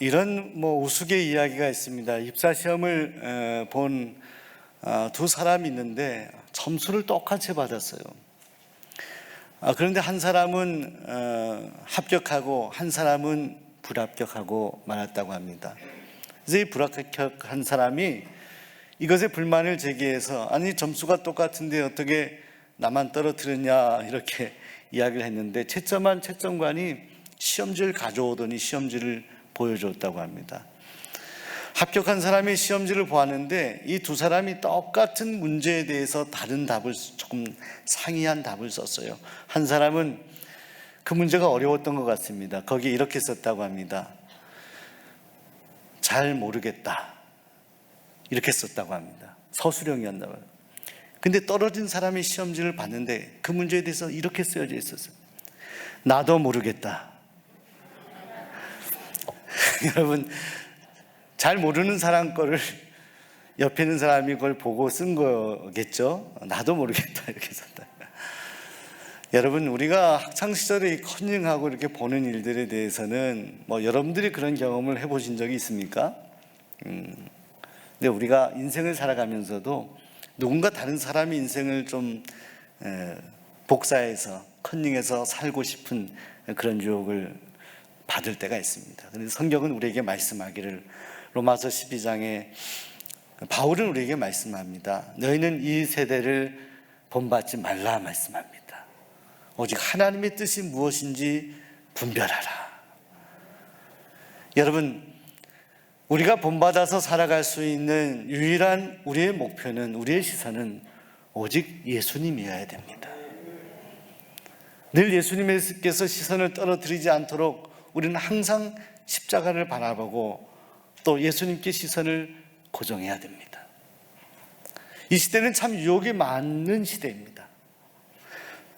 이런 우스갯 이야기가 있습니다. 입사 시험을 본 두 사람이 있는데 점수를 똑같이 받았어요. 그런데 한 사람은 합격하고 한 사람은 불합격하고 말았다고 합니다. 그래서 이 불합격한 사람이 이것에 불만을 제기해서 아니 점수가 똑같은데 어떻게 나만 떨어뜨렸냐 이렇게 이야기를 했는데 채점한 채점관이 시험지를 가져오더니 시험지를 보여줬다고 합니다. 합격한 사람이 시험지를 보았는데 이 두 사람이 똑같은 문제에 대해서 다른 답을 조금 상이한 답을 썼어요. 한 사람은 그 문제가 어려웠던 것 같습니다. 거기에 이렇게 썼다고 합니다. 잘 모르겠다 이렇게 썼다고 합니다. 서술형이었나 봐요. 근데 떨어진 사람이 시험지를 봤는데 그 문제에 대해서 이렇게 쓰여져 있었어요. 나도 모르겠다. 여러분, 잘 모르는 사람 거를 옆에 있는 사람이 그걸 보고 쓴 거겠죠? 나도 모르겠다 이렇게 썼다. 여러분, 우리가 학창시절에 컨닝하고 이렇게 보는 일들에 대해서는 여러분들이 그런 경험을 해보신 적이 있습니까? 근데 우리가 인생을 살아가면서도 누군가 다른 사람의 인생을 좀 복사해서 컨닝해서 살고 싶은 그런 유혹을 받을 때가 있습니다. 그런데 성경은 우리에게 말씀하기를, 로마서 12장에 바울은 우리에게 말씀합니다. 너희는 이 세대를 본받지 말라 말씀합니다. 오직 하나님의 뜻이 무엇인지 분별하라. 여러분, 우리가 본받아서 살아갈 수 있는 유일한 우리의 목표는, 우리의 시선은 오직 예수님이어야 됩니다. 늘 예수님께서 시선을 떨어뜨리지 않도록 우리는 항상 십자가를 바라보고 또 예수님께 시선을 고정해야 됩니다. 이 시대는 참 유혹이 많은 시대입니다.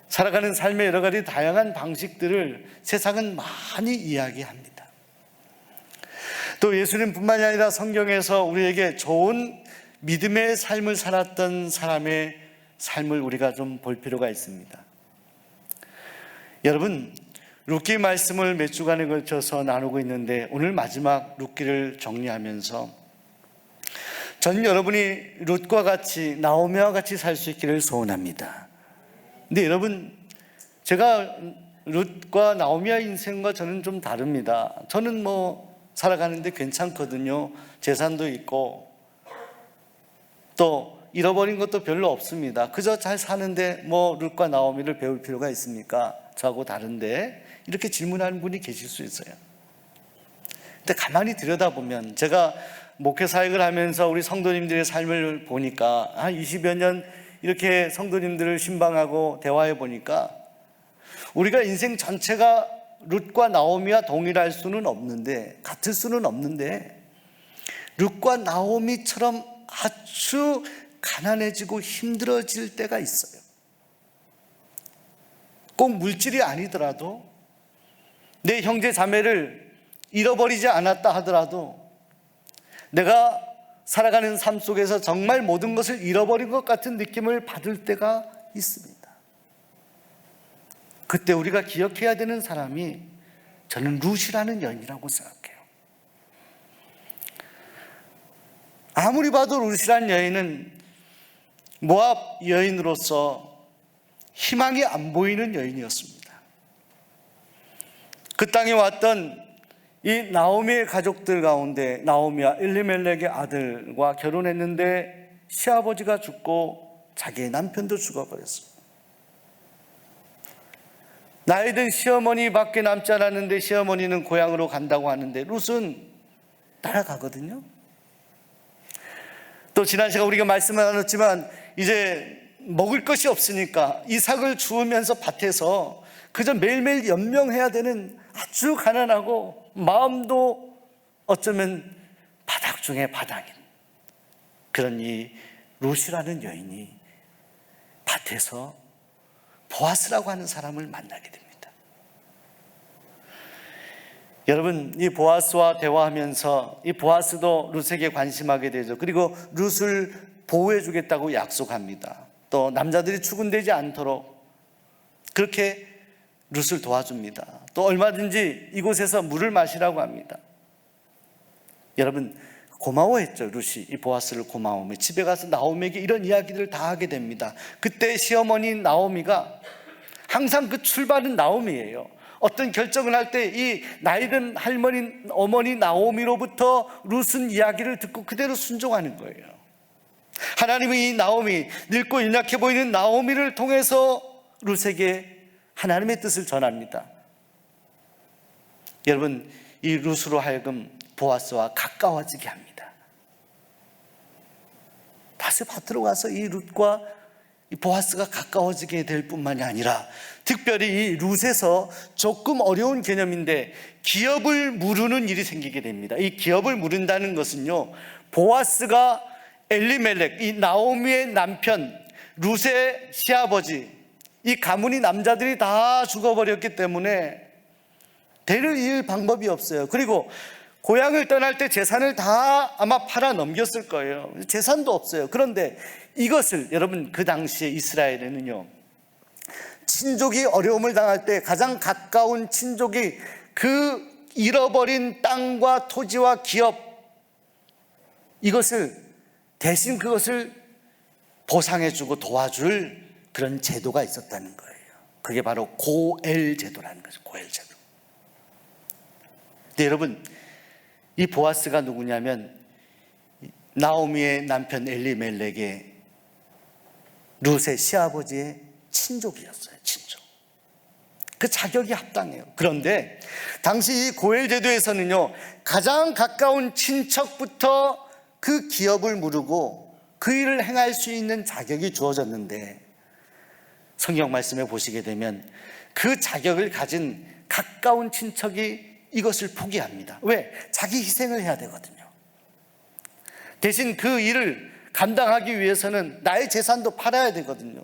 살아가는 삶의 여러 가지 다양한 방식들을 세상은 많이 이야기합니다. 또 예수님뿐만이 아니라 성경에서 우리에게 좋은 믿음의 삶을 살았던 사람의 삶을 우리가 좀 볼 필요가 있습니다. 여러분, 룻기 말씀을 몇 주간에 걸쳐서 나누고 있는데 오늘 마지막 룻기를 정리하면서 저는 여러분이 룻과 같이, 나오미와 같이 살 수 있기를 소원합니다. 근데 여러분, 제가 룻과 나오미의 인생과 저는 좀 다릅니다. 저는 살아가는데 괜찮거든요. 재산도 있고 또 잃어버린 것도 별로 없습니다. 그저 잘 사는데 룻과 나오미를 배울 필요가 있습니까? 저하고 다른데 이렇게 질문하는 분이 계실 수 있어요. 근데 가만히 들여다보면, 제가 목회 사역을 하면서 우리 성도님들의 삶을 보니까 한 20여 년 이렇게 성도님들을 신방하고 대화해 보니까 우리가 인생 전체가 룻과 나오미와 동일할 수는 없는데, 같을 수는 없는데 룻과 나오미처럼 아주 가난해지고 힘들어질 때가 있어요. 꼭 물질이 아니더라도 내 형제 자매를 잃어버리지 않았다 하더라도 내가 살아가는 삶 속에서 정말 모든 것을 잃어버린 것 같은 느낌을 받을 때가 있습니다. 그때 우리가 기억해야 되는 사람이, 저는 룻이라는 여인이라고 생각해요. 아무리 봐도 룻이라는 여인은 모압 여인으로서 희망이 안 보이는 여인이었습니다. 그 땅에 왔던 이 나오미의 가족들 가운데 나오미와 엘리멜렉의 아들과 결혼했는데 시아버지가 죽고 자기의 남편도 죽어버렸습니다. 나이든 시어머니밖에 남지 않았는데 시어머니는 고향으로 간다고 하는데 룻은 따라가거든요. 또 지난 시간 우리가 말씀을 나눴지만 이제 먹을 것이 없으니까 이삭을 주우면서 밭에서 그저 매일매일 연명해야 되는 아주 가난하고 마음도 어쩌면 바닥 중에 바닥인 그런 이 룻이라는 여인이 밭에서 보아스라고 하는 사람을 만나게 됩니다. 여러분, 이 보아스와 대화하면서 이 보아스도 룻에게 관심하게 되죠. 그리고 룻을 보호해 주겠다고 약속합니다. 또 남자들이 추근되지 않도록 그렇게 룻을 도와줍니다. 또 얼마든지 이곳에서 물을 마시라고 합니다. 여러분 고마워했죠. 룻이 이 보아스를 고마워하며 집에 가서 나오미에게 이런 이야기들을 다 하게 됩니다. 그때 시어머니 나오미가 항상 그 출발은 나오미예요. 어떤 결정을 할 때 이 나이든 어머니 나오미로부터 룻은 이야기를 듣고 그대로 순종하는 거예요. 하나님은 이 나오미, 늙고 연약해 보이는 나오미를 통해서 룻에게 하나님의 뜻을 전합니다. 여러분, 이 룻으로 하여금 보아스와 가까워지게 합니다. 다시 밭으로 가서 이 룻과 이 보아스가 가까워지게 될 뿐만이 아니라 특별히 이 룻에서 조금 어려운 개념인데 기업을 무르는 일이 생기게 됩니다. 이 기업을 무른다는 것은요, 보아스가 엘리멜렉, 이 나오미의 남편 룻의 시아버지, 이 가문이 남자들이 다 죽어버렸기 때문에 대를 이을 방법이 없어요. 그리고 고향을 떠날 때 재산을 다 아마 팔아 넘겼을 거예요. 재산도 없어요. 그런데 이것을 여러분, 그 당시에 이스라엘에는요, 친족이 어려움을 당할 때 가장 가까운 친족이 그 잃어버린 땅과 토지와 기업, 이것을 대신 그것을 보상해주고 도와줄 그런 제도가 있었다는 거예요. 그게 바로 고엘 제도라는 거죠. 고엘 제도. 근데 여러분, 이 보아스가 누구냐면 나오미의 남편 엘리멜렉의 룻의 시아버지의 친족이었어요. 친족. 그 자격이 합당해요. 그런데 당시 이 고엘 제도에서는요, 가장 가까운 친척부터 그 기업을 무르고 그 일을 행할 수 있는 자격이 주어졌는데, 성경 말씀에 보시게 되면 그 자격을 가진 가까운 친척이 이것을 포기합니다. 왜? 자기 희생을 해야 되거든요. 대신 그 일을 감당하기 위해서는 나의 재산도 팔아야 되거든요.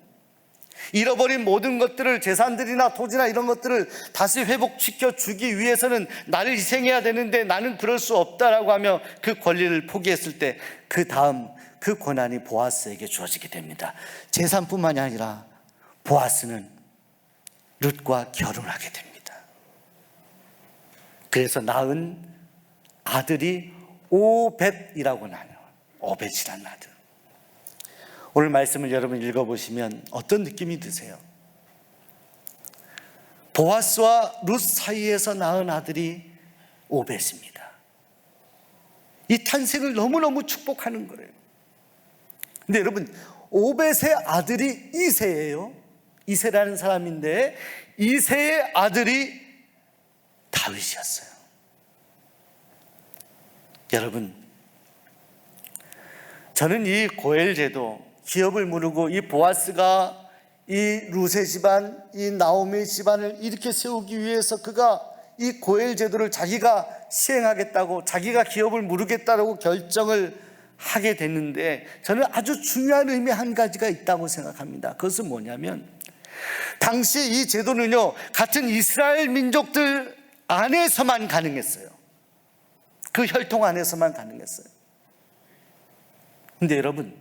잃어버린 모든 것들을, 재산들이나 토지나 이런 것들을 다시 회복시켜 주기 위해서는 나를 희생해야 되는데 나는 그럴 수 없다라고 하며 그 권리를 포기했을 때 그 다음 그 권한이 보아스에게 주어지게 됩니다. 재산뿐만이 아니라 보아스는 룻과 결혼하게 됩니다. 그래서 낳은 아들이 오벳이라고 나요. 오벳이라는 아들. 오늘 말씀을 여러분 읽어보시면 어떤 느낌이 드세요? 보아스와 룻 사이에서 낳은 아들이 오벳입니다. 이 탄생을 너무너무 축복하는 거예요. 근데 여러분, 오벳의 아들이 이새예요. 이새라는 사람인데 이새의 아들이 다윗이었어요. 여러분, 저는 이 고엘 제도, 기업을 무르고 이 보아스가 이 룻의 집안, 이 나오미의 집안을 이렇게 세우기 위해서 그가 이 고엘 제도를 자기가 시행하겠다고, 자기가 기업을 무르겠다고 결정을 하게 됐는데, 저는 아주 중요한 의미 한 가지가 있다고 생각합니다. 그것은 뭐냐면, 당시 이 제도는요, 같은 이스라엘 민족들 안에서만 가능했어요. 그 혈통 안에서만 가능했어요. 근데 여러분,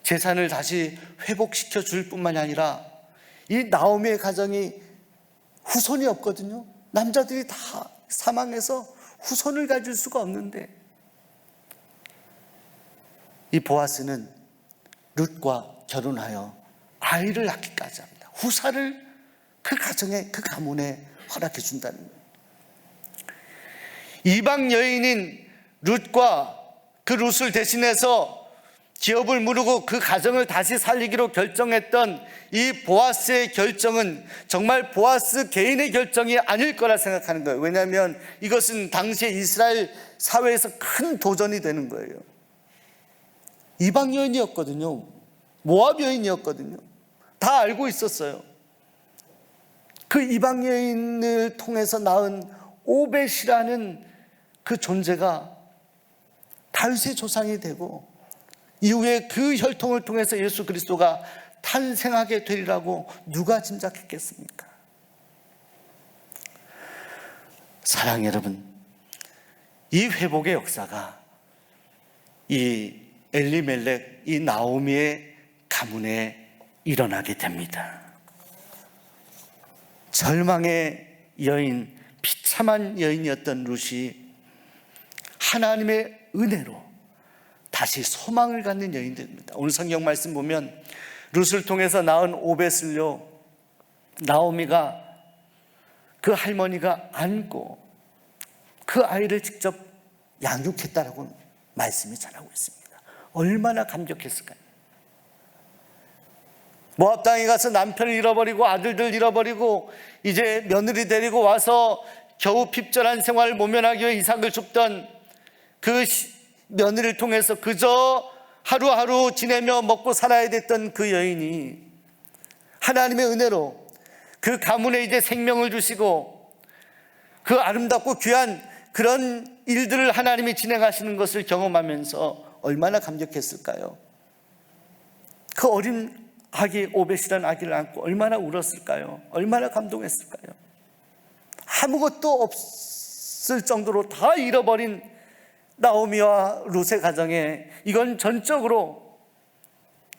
재산을 다시 회복시켜 줄 뿐만이 아니라 이 나오미의 가정이 후손이 없거든요. 남자들이 다 사망해서 후손을 가질 수가 없는데, 이 보아스는 룻과 결혼하여 아이를 낳기까지 합니다. 후사를 그 가정에, 그 가문에 허락해 준다는 거예요. 이방 여인인 룻과 그 룻을 대신해서 기업을 무르고 그 가정을 다시 살리기로 결정했던 이 보아스의 결정은 정말 보아스 개인의 결정이 아닐 거라 생각하는 거예요. 왜냐하면 이것은 당시의 이스라엘 사회에서 큰 도전이 되는 거예요. 이방 여인이었거든요. 모압 여인이었거든요. 다 알고 있었어요. 그 이방 여인을 통해서 낳은 오벳이라는 그 존재가 다윗의 조상이 되고 이후에 그 혈통을 통해서 예수 그리스도가 탄생하게 되리라고 누가 짐작했겠습니까? 사랑 여러분, 이 회복의 역사가 이 엘리멜렉, 이 나오미의 가문에 일어나게 됩니다. 절망의 여인, 비참한 여인이었던 룻이 하나님의 은혜로 다시 소망을 갖는 여인들입니다. 오늘 성경 말씀 보면 룻을 통해서 낳은 오벳을요, 나오미가 그 할머니가 안고 그 아이를 직접 양육했다라고 말씀이 전하고 있습니다. 얼마나 감격했을까요? 모압 땅에 가서 남편을 잃어버리고 아들들 잃어버리고 이제 며느리 데리고 와서 겨우 핍절한 생활을 모면하기 위해 이삭을 줍던 그 며느리를 통해서 그저 하루하루 지내며 먹고 살아야 됐던 그 여인이 하나님의 은혜로 그 가문에 이제 생명을 주시고 그 아름답고 귀한 그런 일들을 하나님이 진행하시는 것을 경험하면서 얼마나 감격했을까요? 그 어린 아기, 오벳이라는 아기를 안고 얼마나 울었을까요? 얼마나 감동했을까요? 아무것도 없을 정도로 다 잃어버린 나오미와 룻의 가정에 이건 전적으로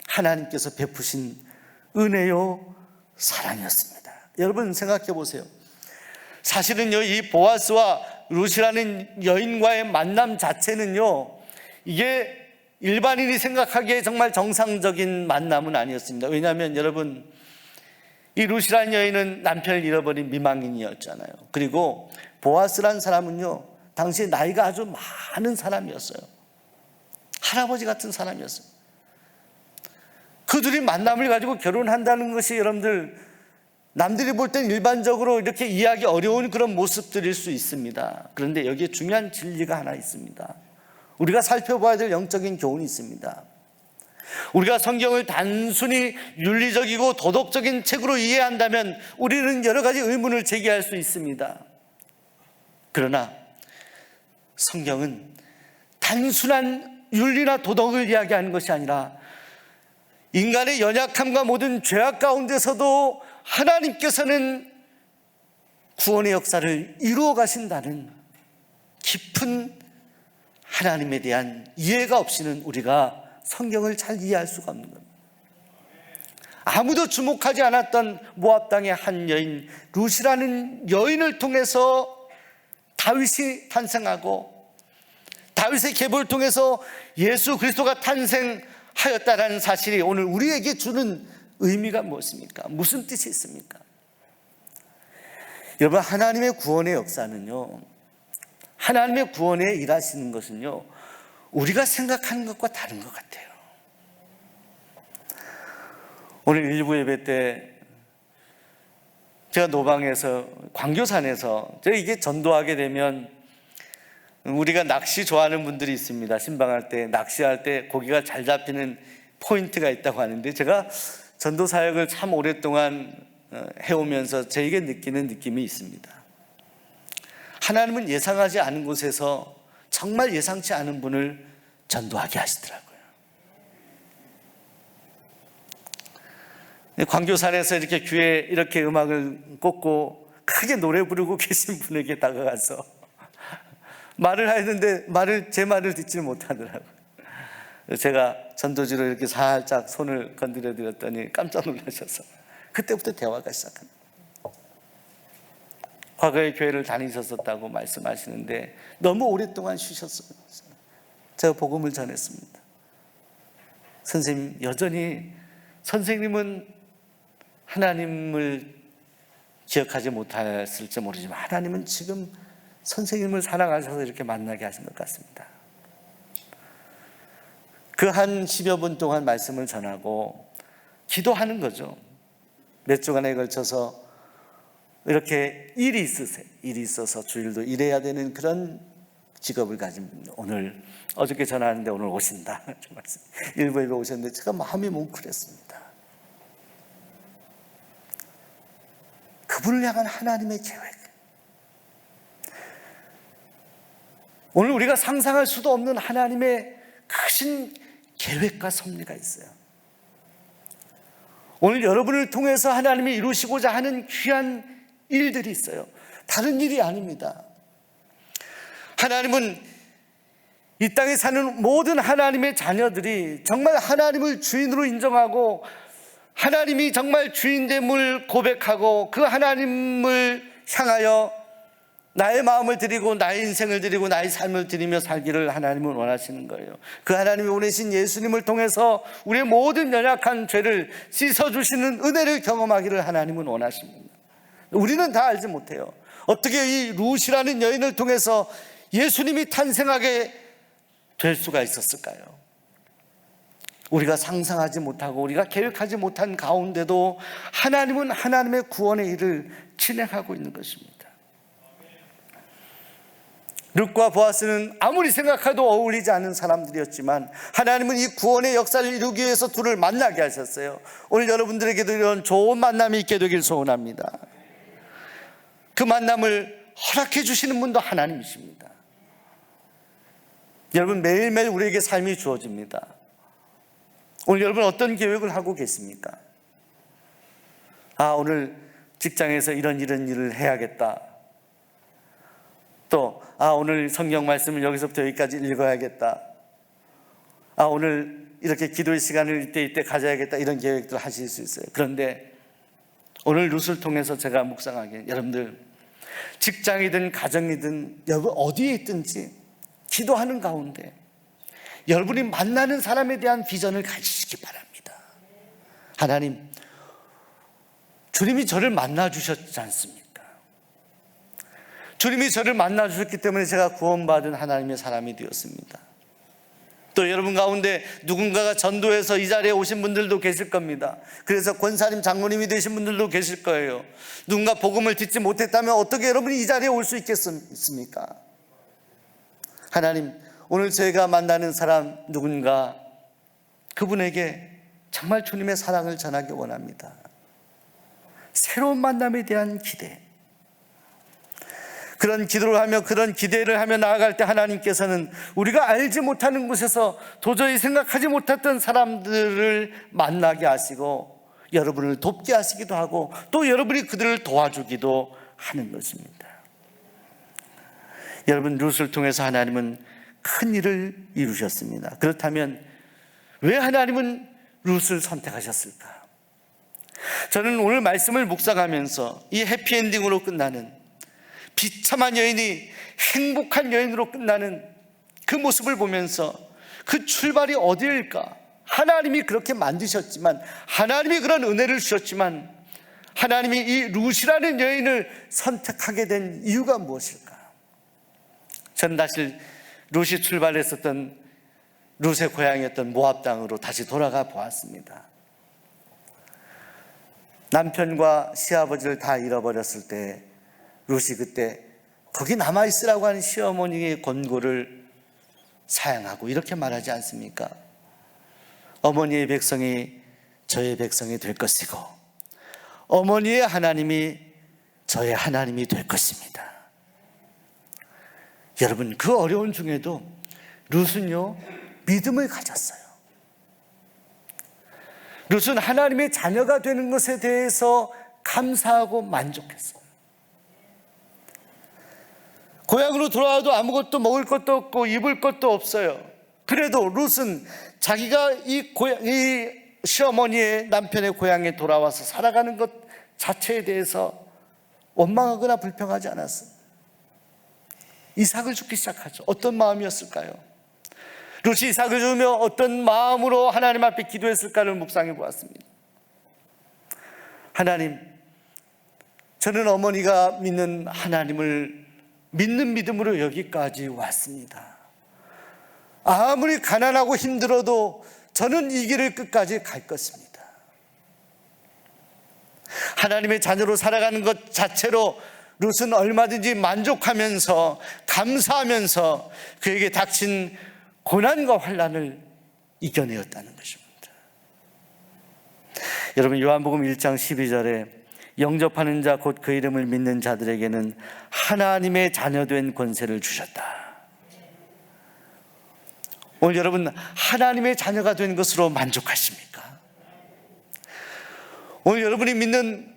하나님께서 베푸신 은혜요 사랑이었습니다. 여러분 생각해 보세요. 사실은요, 이 보아스와 룻이라는 여인과의 만남 자체는요, 이게 일반인이 생각하기에 정말 정상적인 만남은 아니었습니다. 왜냐하면 여러분, 이 룻이라는 여인은 남편을 잃어버린 미망인이었잖아요. 그리고 보아스라는 사람은요, 당시 나이가 아주 많은 사람이었어요. 할아버지 같은 사람이었어요. 그 둘이 만남을 가지고 결혼한다는 것이 여러분들, 남들이 볼 땐 일반적으로 이렇게 이해하기 어려운 그런 모습들일 수 있습니다. 그런데 여기에 중요한 진리가 하나 있습니다. 우리가 살펴봐야 될 영적인 교훈이 있습니다. 우리가 성경을 단순히 윤리적이고 도덕적인 책으로 이해한다면 우리는 여러 가지 의문을 제기할 수 있습니다. 그러나 성경은 단순한 윤리나 도덕을 이야기하는 것이 아니라 인간의 연약함과 모든 죄악 가운데서도 하나님께서는 구원의 역사를 이루어 가신다는 깊은 하나님에 대한 이해가 없이는 우리가 성경을 잘 이해할 수가 없는 겁니다. 아무도 주목하지 않았던 모압 땅의 한 여인 룻이라는 여인을 통해서 다윗이 탄생하고 다윗의 계보를 통해서 예수 그리스도가 탄생하였다라는 사실이 오늘 우리에게 주는 의미가 무엇입니까? 무슨 뜻이 있습니까? 여러분, 하나님의 구원의 역사는요, 하나님의 구원에 일하시는 것은요, 우리가 생각하는 것과 다른 것 같아요. 오늘 일부 예배 때 제가 노방에서 광교산에서 제가 이게 전도하게 되면 우리가 낚시 좋아하는 분들이 있습니다. 신방할 때 낚시할 때 고기가 잘 잡히는 포인트가 있다고 하는데 제가 전도 사역을 참 오랫동안 해오면서 저에게 느끼는 느낌이 있습니다. 하나님은 예상하지 않은 곳에서 정말 예상치 않은 분을 전도하게 하시더라고요. 광교산에서 이렇게 귀에 이렇게 음악을 꽂고 크게 노래 부르고 계신 분에게 다가가서 말을 하는데 제 말을 듣지 못하더라고요. 제가 전도지로 이렇게 살짝 손을 건드려 드렸더니 깜짝 놀라셔서 그때부터 대화가 시작합니다. 과거에 교회를 다니셨었다고 말씀하시는데 너무 오랫동안 쉬셨어요. 제가 복음을 전했습니다. 선생님, 여전히 선생님은 하나님을 기억하지 못했을지 모르지만 하나님은 지금 선생님을 사랑하셔서 이렇게 만나게 하신 것 같습니다. 그 한 10여 분 동안 말씀을 전하고 기도하는 거죠. 몇 주간에 걸쳐서 이렇게 일이 있어서 주일도 일해야 되는 그런 직업을 가진 오늘 어저께 전화하는데 오늘 오신다. 일부 예배 오셨는데 제가 마음이 뭉클했습니다. 그분을 향한 하나님의 계획. 오늘 우리가 상상할 수도 없는 하나님의 크신 계획과 섭리가 있어요. 오늘 여러분을 통해서 하나님이 이루시고자 하는 귀한 일들이 있어요. 다른 일이 아닙니다. 하나님은 이 땅에 사는 모든 하나님의 자녀들이 정말 하나님을 주인으로 인정하고 하나님이 정말 주인됨을 고백하고 그 하나님을 향하여 나의 마음을 드리고 나의 인생을 드리고 나의 삶을 드리며 살기를 하나님은 원하시는 거예요. 그 하나님이 보내신 예수님을 통해서 우리의 모든 연약한 죄를 씻어주시는 은혜를 경험하기를 하나님은 원하십니다. 우리는 다 알지 못해요. 어떻게 이 룻이라는 여인을 통해서 예수님이 탄생하게 될 수가 있었을까요? 우리가 상상하지 못하고 우리가 계획하지 못한 가운데도 하나님은 하나님의 구원의 일을 진행하고 있는 것입니다. 룻과 보아스는 아무리 생각해도 어울리지 않는 사람들이었지만 하나님은 이 구원의 역사를 이루기 위해서 둘을 만나게 하셨어요. 오늘 여러분들에게도 이런 좋은 만남이 있게 되길 소원합니다. 그 만남을 허락해 주시는 분도 하나님이십니다. 여러분, 매일매일 우리에게 삶이 주어집니다. 오늘 여러분 어떤 계획을 하고 계십니까? 오늘 직장에서 이런 일을 해야겠다. 또 오늘 성경 말씀을 여기서부터 여기까지 읽어야겠다. 오늘 이렇게 기도의 시간을 이때 가져야겠다. 이런 계획들 하실 수 있어요. 그런데 오늘 룻을 통해서 제가 묵상하기에 여러분들 직장이든 가정이든 여러분 어디에 있든지 기도하는 가운데 여러분이 만나는 사람에 대한 비전을 가지시기 바랍니다. 하나님, 주님이 저를 만나 주셨지 않습니까? 주님이 저를 만나 주셨기 때문에 제가 구원받은 하나님의 사람이 되었습니다. 또 여러분 가운데 누군가가 전도해서 이 자리에 오신 분들도 계실 겁니다. 그래서 권사님, 장로님이 되신 분들도 계실 거예요. 누군가 복음을 듣지 못했다면 어떻게 여러분이 이 자리에 올 수 있겠습니까? 하나님, 오늘 저희가 만나는 사람 누군가 그분에게 정말 주님의 사랑을 전하기 원합니다. 새로운 만남에 대한 기대, 그런 기도를 하며 그런 기대를 하며 나아갈 때 하나님께서는 우리가 알지 못하는 곳에서 도저히 생각하지 못했던 사람들을 만나게 하시고 여러분을 돕게 하시기도 하고 또 여러분이 그들을 도와주기도 하는 것입니다. 여러분, 룻을 통해서 하나님은 큰 일을 이루셨습니다. 그렇다면 왜 하나님은 룻을 선택하셨을까? 저는 오늘 말씀을 묵상하면서 이 해피엔딩으로 끝나는 비참한 여인이 행복한 여인으로 끝나는 그 모습을 보면서 그 출발이 어디일까? 하나님이 그렇게 만드셨지만, 하나님이 그런 은혜를 주셨지만, 하나님이 이 룻이라는 여인을 선택하게 된 이유가 무엇일까? 저는 다시 룻이 출발했었던 룻의 고향이었던 모압 땅으로 다시 돌아가 보았습니다. 남편과 시아버지를 다 잃어버렸을 때 룻이 그때 거기 남아있으라고 하는 시어머니의 권고를 사양하고 이렇게 말하지 않습니까? 어머니의 백성이 저의 백성이 될 것이고 어머니의 하나님이 저의 하나님이 될 것입니다. 여러분, 그 어려운 중에도 룻은요 믿음을 가졌어요. 룻은 하나님의 자녀가 되는 것에 대해서 감사하고 만족했어요. 고향으로 돌아와도 아무것도 먹을 것도 없고 입을 것도 없어요. 그래도 룻은 자기가 이 시어머니의 남편의 고향에 돌아와서 살아가는 것 자체에 대해서 원망하거나 불평하지 않았어요. 이삭을 주기 시작하죠. 어떤 마음이었을까요? 룻이 이삭을 주며 어떤 마음으로 하나님 앞에 기도했을까를 묵상해 보았습니다. 하나님, 저는 어머니가 믿는 하나님을 믿는 믿음으로 여기까지 왔습니다. 아무리 가난하고 힘들어도 저는 이 길을 끝까지 갈 것입니다. 하나님의 자녀로 살아가는 것 자체로 룻은 얼마든지 만족하면서 감사하면서 그에게 닥친 고난과 환난을 이겨내었다는 것입니다. 여러분, 요한복음 1장 12절에 영접하는 자 곧 그 이름을 믿는 자들에게는 하나님의 자녀된 권세를 주셨다. 오늘 여러분, 하나님의 자녀가 된 것으로 만족하십니까? 오늘 여러분이 믿는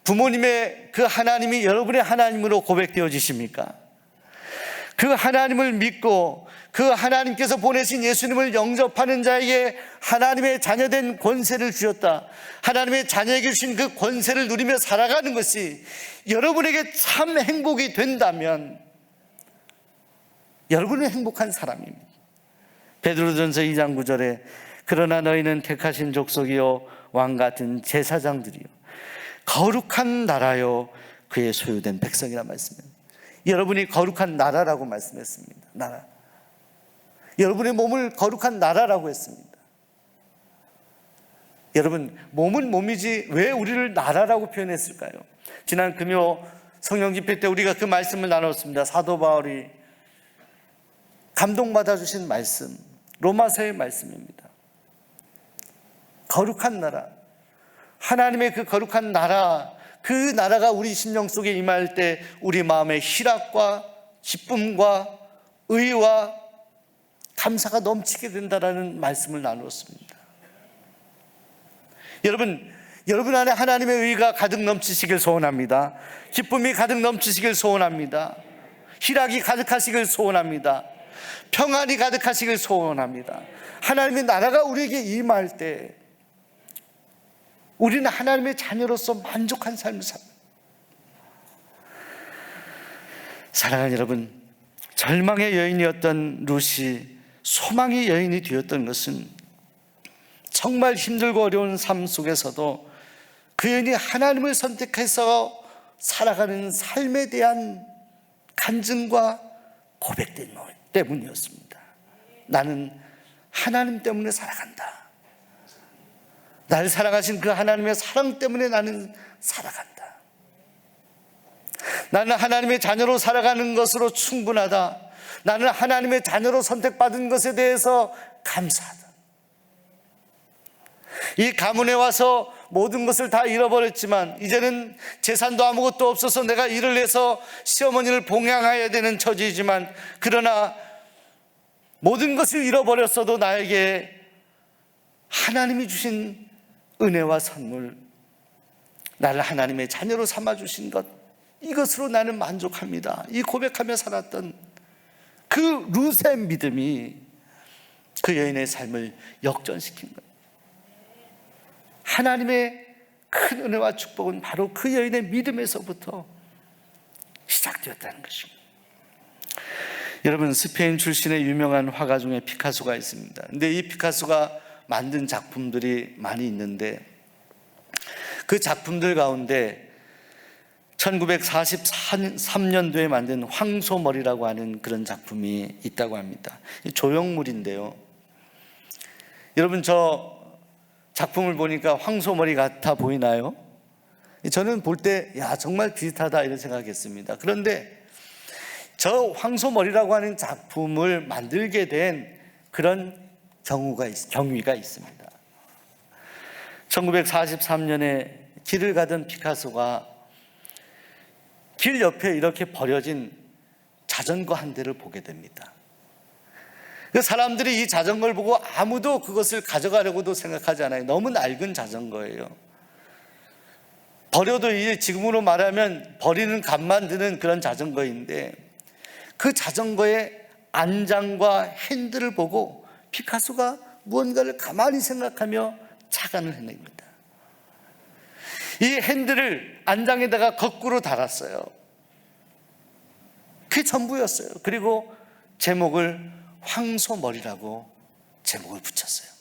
부모님의 그 하나님이 여러분의 하나님으로 고백되어지십니까? 그 하나님을 믿고 그 하나님께서 보내신 예수님을 영접하는 자에게 하나님의 자녀된 권세를 주셨다. 하나님의 자녀에게 주신 그 권세를 누리며 살아가는 것이 여러분에게 참 행복이 된다면 여러분은 행복한 사람입니다. 베드로전서 2장 9절에 그러나 너희는 택하신 족속이요 왕같은 제사장들이요 거룩한 나라요 그의 소유된 백성이라 말씀입니다. 여러분이 거룩한 나라라고 말씀했습니다. 나라. 여러분의 몸을 거룩한 나라라고 했습니다. 여러분, 몸은 몸이지 왜 우리를 나라라고 표현했을까요? 지난 금요 성령 집회 때 우리가 그 말씀을 나눴습니다. 사도 바울이 감동받아 주신 말씀, 로마서의 말씀입니다. 거룩한 나라, 하나님의 그 거룩한 나라, 그 나라가 우리 심령 속에 임할 때 우리 마음에 희락과 기쁨과 의와 감사가 넘치게 된다라는 말씀을 나누었습니다. 여러분 안에 하나님의 의가 가득 넘치시길 소원합니다. 기쁨이 가득 넘치시길 소원합니다. 희락이 가득하시길 소원합니다. 평안이 가득하시길 소원합니다. 하나님의 나라가 우리에게 임할 때 우리는 하나님의 자녀로서 만족한 삶을 삽니다. 사랑하는 여러분, 절망의 여인이었던 룻이 소망의 여인이 되었던 것은 정말 힘들고 어려운 삶 속에서도 그 여인이 하나님을 선택해서 살아가는 삶에 대한 간증과 고백된 것 때문이었습니다. 나는 하나님 때문에 살아간다. 나를 사랑하신 그 하나님의 사랑 때문에 나는 살아간다. 나는 하나님의 자녀로 살아가는 것으로 충분하다. 나는 하나님의 자녀로 선택받은 것에 대해서 감사하다. 이 가문에 와서 모든 것을 다 잃어버렸지만 이제는 재산도 아무것도 없어서 내가 일을 해서 시어머니를 봉양해야 되는 처지이지만 그러나 모든 것을 잃어버렸어도 나에게 하나님이 주신 은혜와 선물, 나를 하나님의 자녀로 삼아주신 것, 이것으로 나는 만족합니다. 이 고백하며 살았던 그 룻의 믿음이 그 여인의 삶을 역전시킨 거예요. 하나님의 큰 은혜와 축복은 바로 그 여인의 믿음에서부터 시작되었다는 것입니다. 여러분, 스페인 출신의 유명한 화가 중에 피카소가 있습니다. 근데 이 피카소가 만든 작품들이 많이 있는데 그 작품들 가운데 1943년도에 만든 황소머리라고 하는 그런 작품이 있다고 합니다. 조형물인데요. 여러분, 저 작품을 보니까 황소머리 같아 보이나요? 저는 볼 때 정말 비슷하다 이런 생각했습니다. 그런데 저 황소머리라고 하는 작품을 만들게 된 그런 경위가 있습니다. 1943년에 길을 가던 피카소가 길 옆에 이렇게 버려진 자전거 한 대를 보게 됩니다. 그 사람들이 이 자전거를 보고 아무도 그것을 가져가려고도 생각하지 않아요. 너무 낡은 자전거예요. 버려도 이제 지금으로 말하면 버리는 값만 드는 그런 자전거인데 그 자전거의 안장과 핸들을 보고 피카소가 무언가를 가만히 생각하며 착안을 해냅니다. 이 핸들을 안장에다가 거꾸로 달았어요. 그게 전부였어요. 그리고 제목을 황소머리라고 제목을 붙였어요.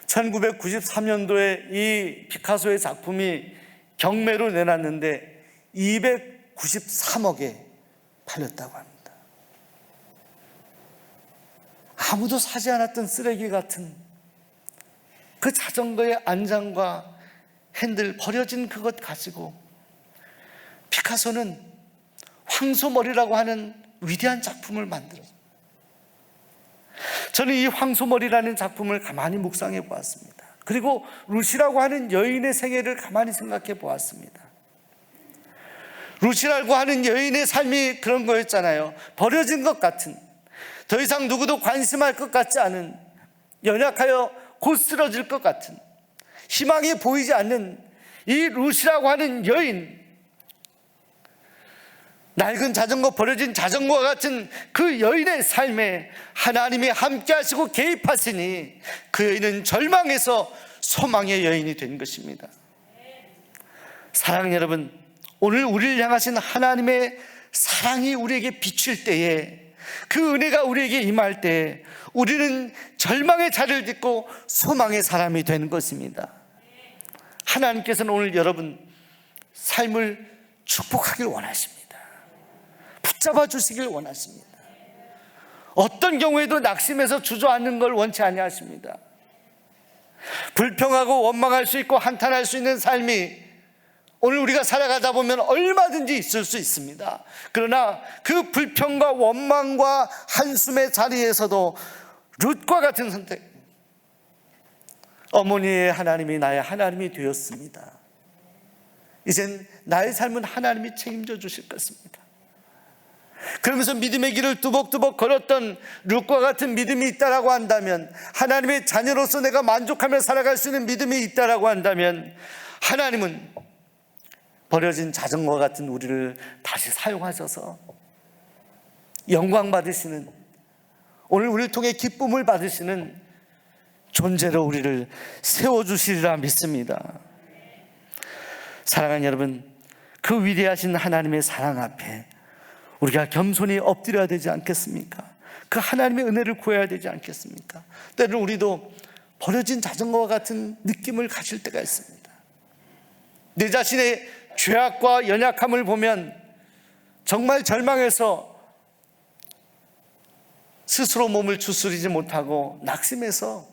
1993년도에 이 피카소의 작품이 경매로 내놨는데 293억에 팔렸다고 합니다. 아무도 사지 않았던 쓰레기 같은 그 자전거의 안장과 핸들 버려진 그것 가지고 피카소는 황소머리라고 하는 위대한 작품을 만들었어요. 저는 이 황소머리라는 작품을 가만히 묵상해 보았습니다. 그리고 룻이라고 하는 여인의 생애를 가만히 생각해 보았습니다. 룻이라고 하는 여인의 삶이 그런 거였잖아요. 버려진 것 같은, 더 이상 누구도 관심할 것 같지 않은, 연약하여 곧 쓰러질 것 같은, 희망이 보이지 않는 이 룻이라고 하는 여인, 낡은 자전거, 버려진 자전거와 같은 그 여인의 삶에 하나님이 함께 하시고 개입하시니 그 여인은 절망에서 소망의 여인이 된 것입니다. 사랑하는 여러분, 오늘 우리를 향하신 하나님의 사랑이 우리에게 비칠 때에, 그 은혜가 우리에게 임할 때에 우리는 절망의 자리를 딛고 소망의 사람이 되는 것입니다. 하나님께서는 오늘 여러분 삶을 축복하길 원하십니다. 붙잡아 주시길 원하십니다. 어떤 경우에도 낙심해서 주저앉는 걸 원치 아니하십니다. 불평하고 원망할 수 있고 한탄할 수 있는 삶이 오늘 우리가 살아가다 보면 얼마든지 있을 수 있습니다. 그러나 그 불평과 원망과 한숨의 자리에서도 룻과 같은 선택, 어머니의 하나님이 나의 하나님이 되었습니다. 이젠 나의 삶은 하나님이 책임져 주실 것입니다. 그러면서 믿음의 길을 뚜벅뚜벅 걸었던 룻과 같은 믿음이 있다라고 한다면, 하나님의 자녀로서 내가 만족하며 살아갈 수 있는 믿음이 있다라고 한다면, 하나님은 버려진 자전거 같은 우리를 다시 사용하셔서 영광 받으시는, 오늘 우리를 통해 기쁨을 받으시는 존재로 우리를 세워주시리라 믿습니다. 사랑하는 여러분, 그 위대하신 하나님의 사랑 앞에 우리가 겸손히 엎드려야 되지 않겠습니까? 그 하나님의 은혜를 구해야 되지 않겠습니까? 때로는 우리도 버려진 자전거와 같은 느낌을 가질 때가 있습니다. 내 자신의 죄악과 연약함을 보면 정말 절망해서 스스로 몸을 추스리지 못하고 낙심해서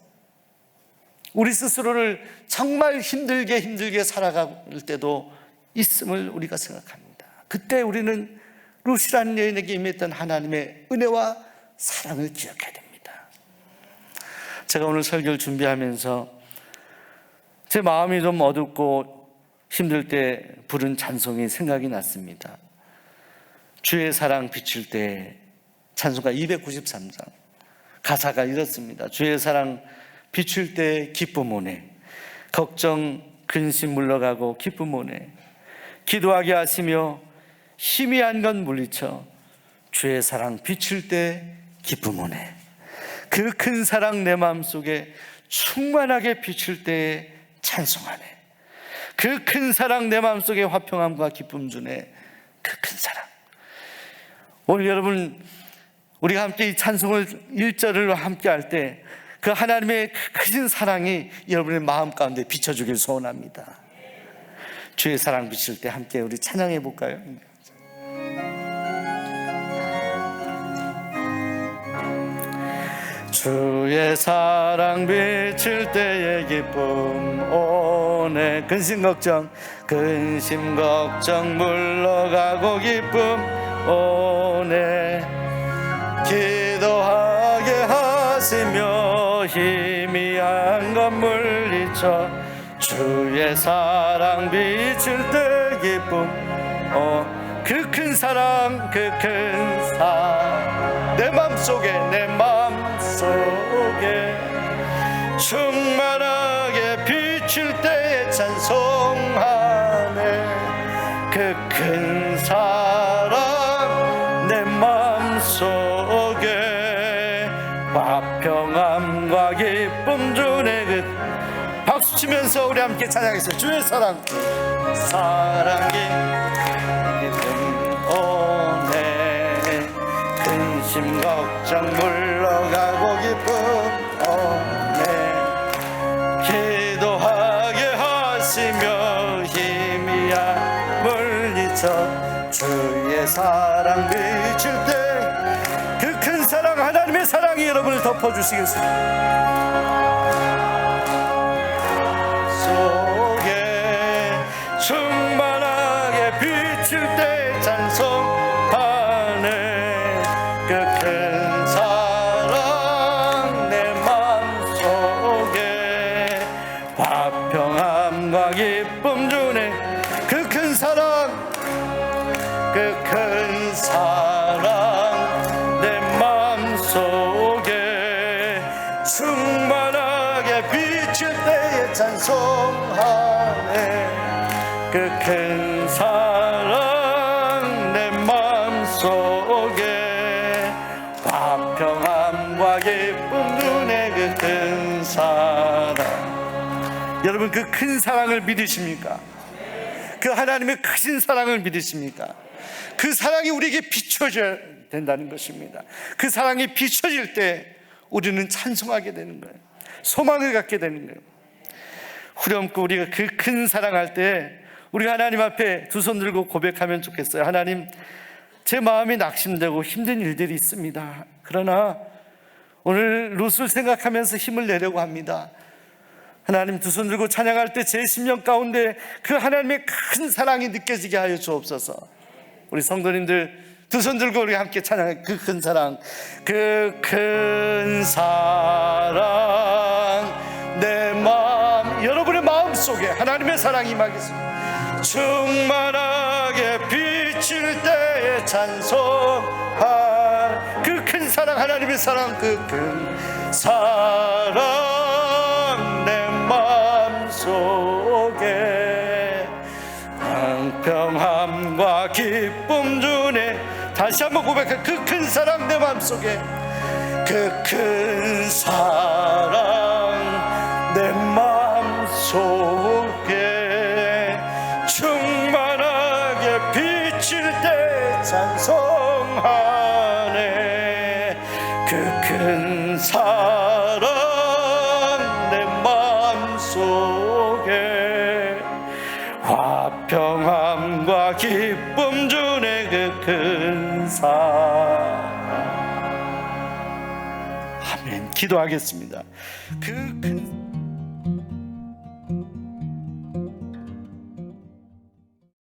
우리 스스로를 정말 힘들게 살아갈 때도 있음을 우리가 생각합니다. 그때 우리는 룻이라는 여인에게 임했던 하나님의 은혜와 사랑을 기억해야 됩니다. 제가 오늘 설교를 준비하면서 제 마음이 좀 어둡고 힘들 때 부른 찬송이 생각이 났습니다. 주의 사랑 비칠 때, 찬송가 293장 가사가 이렇습니다. 주의 사랑 비출 때 기쁨 오네, 걱정 근심 물러가고 기쁨 오네, 기도하게 하시며 희미한 건 물리쳐 주의 사랑 비출 때 기쁨 오네, 그 큰 사랑 내 마음속에 충만하게 비출 때에 찬송하네, 그 큰 사랑 내 마음속에 화평함과 기쁨 주네, 그 큰 사랑. 오늘 여러분 우리가 함께 이 찬송을 1절을 함께 할 때 그 하나님의 크신 사랑이 여러분의 마음 가운데 비춰주길 소원합니다. 주의 사랑 비칠 때 함께 우리 찬양해 볼까요? 주의 사랑 비칠 때의 기쁨 오네, 근심 걱정 물러가고 기쁨 오네, 기도하게 하시며 희미한 것 물리쳐 주의 사랑 비칠 때 기쁨 그 큰 사랑, 그 큰 사랑 내 맘속에 충만하게 비칠 때에 찬송하네, 그 큰 사랑 내 맘속에 화평함과 기쁨 주네. 그 박수 치면서 우리 함께 찬양했어요. 주의 사랑 기쁨 오네, 근심 걱정 물러가고 기쁨 오네, 기도하게 하시며 희미한 물리쳐 주의 사랑 비칠 때 그 큰 사랑, 하나님의 사랑이 여러분을 덮어주시겠습니다. 속에 충만하게 비칠 때 찬송하네, 그 큰 사랑 내 마음속에 화평함과 기쁨 주네, 그 큰 사랑, 그 큰 사랑 내 마음속에 충만하게 비칠 때에 찬송하네, 그 큰 사랑 내 마음 평안함과 기쁨 눈에 그 큰 사랑. 여러분, 그 큰 사랑을 믿으십니까? 그 하나님의 크신 사랑을 믿으십니까? 그 사랑이 우리에게 비춰져야 된다는 것입니다. 그 사랑이 비춰질 때 우리는 찬송하게 되는 거예요. 소망을 갖게 되는 거예요. 후렴구 우리가 그 큰 사랑할 때 우리가 하나님 앞에 두 손 들고 고백하면 좋겠어요. 하나님, 제 마음이 낙심되고 힘든 일들이 있습니다. 그러나 오늘 룻을 생각하면서 힘을 내려고 합니다. 하나님, 두 손 들고 찬양할 때 제 심령 가운데 그 하나님의 큰 사랑이 느껴지게 하여 주옵소서. 우리 성도님들 두 손 들고 우리 함께 찬양해. 그 큰 사랑, 그 큰 사랑, 내 마음, 여러분의 마음 속에 하나님의 사랑이 임하겠습니다. 충만하게 비칠 때에 찬송할 그 큰 사랑, 하나님의 사랑, 그 큰 사랑 내 마음 속에 평함과 기쁨 주네. 다시 한번 고백해. 그 큰 사랑 내 마음속에, 그 큰 사랑 내 마음속에 충만하게 비칠 때 찬송하네. 그 큰 사랑 내 마음속에 화평함과 기쁨 주네. 그 큰 사랑. 아멘. 기도하겠습니다. 그 큰